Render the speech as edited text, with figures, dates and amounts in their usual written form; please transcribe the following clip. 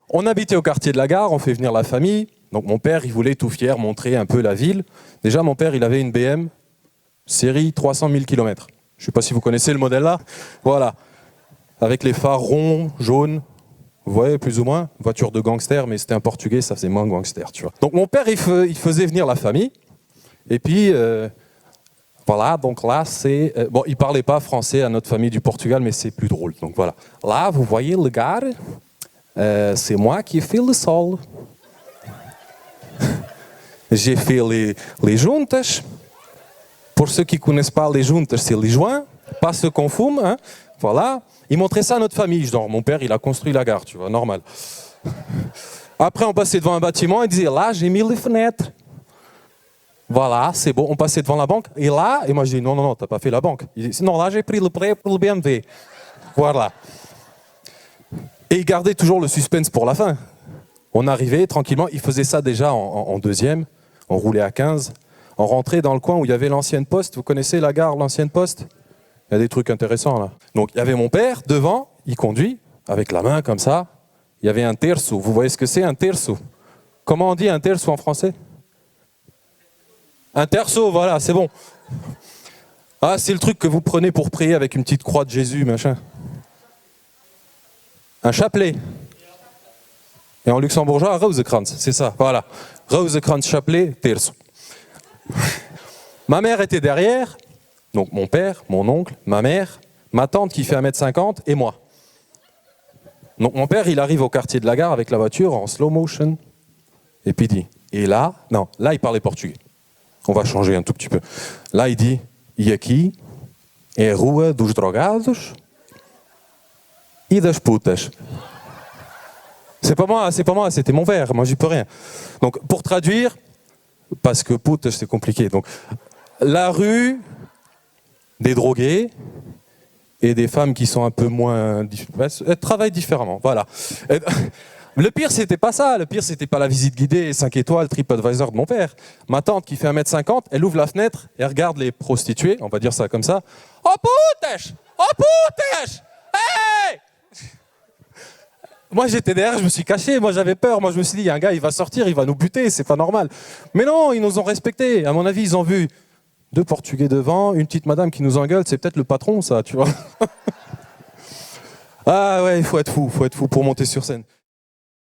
On habitait au quartier de la Gare, on fait venir la famille. Donc mon père, il voulait tout fier montrer un peu la ville. Déjà, mon père, il avait une BM, série 300 000 km. Je ne sais pas si vous connaissez le modèle là. Voilà. Avec les phares ronds, jaunes. Vous voyez, plus ou moins. Voiture de gangster, mais c'était un Portugais, ça faisait moins gangster, tu vois. Donc mon père, il faisait venir la famille. Et puis, voilà, donc là, c'est... bon, il ne parlait pas français à notre famille du Portugal, mais c'est plus drôle. Donc voilà. Là, vous voyez le gare, c'est moi qui ai fait le sol. J'ai fait les juntas. Pour ceux qui ne connaissent pas les juntas, c'est les joints, pas ceux qu'on fume. Hein. Voilà. Il montrait ça à notre famille. Genre, mon père, il a construit la gare, tu vois, normal. Après, on passait devant un bâtiment, il disait, là, j'ai mis les fenêtres. Voilà, c'est bon. On passait devant la banque. Et là, et moi, je dis, non, non, non, t'as pas fait la banque. Il dit, non, là, j'ai pris le prêt pour le BMW. Voilà. Et il gardait toujours le suspense pour la fin. On arrivait tranquillement. Il faisait ça déjà en deuxième. On roulait à 15. On rentrait dans le coin où il y avait l'ancienne poste. Vous connaissez la gare, l'ancienne poste? Il y a des trucs intéressants là. Donc il y avait mon père devant, il conduit, avec la main comme ça. Il y avait un terço. Vous voyez ce que c'est un terço? Comment on dit un terço en français? Un terço, voilà, c'est bon. Ah, c'est le truc que vous prenez pour prier avec une petite croix de Jésus, machin. Un chapelet. Et en luxembourgeois, Rozenkrans, c'est ça, voilà. Rozenkrans, chapelet, terço. Ma mère était derrière, donc mon père, mon oncle, ma mère, ma tante qui fait 1,50 m et moi. Donc mon père, il arrive au quartier de la Gare avec la voiture en slow motion. Et puis il dit, et là, non, là il parlait portugais. On va changer un tout petit peu. Là il dit, e aqui é a rua dos drogados e das putas. C'est pas moi, c'était mon père, moi j'y peux rien. Donc pour traduire, parce que pute c'est compliqué, donc la rue des drogués et des femmes qui sont un peu moins... Elles travaillent différemment, voilà. Le pire, c'était pas ça. Le pire, c'était pas la visite guidée 5 étoiles, TripAdvisor de mon père. Ma tante, qui fait 1,50 m, elle ouvre la fenêtre et regarde les prostituées, on va dire ça comme ça. Oh putas! Oh putas! Hey! Moi, j'étais derrière, je me suis caché. Moi, j'avais peur. Moi, je me suis dit, il y a un gars, il va sortir, il va nous buter, c'est pas normal. Mais non, ils nous ont respectés. À mon avis, ils ont vu 2 Portugais devant, une petite madame qui nous engueule. C'est peut-être le patron, ça, tu vois. Ah ouais, il faut être fou pour monter sur scène.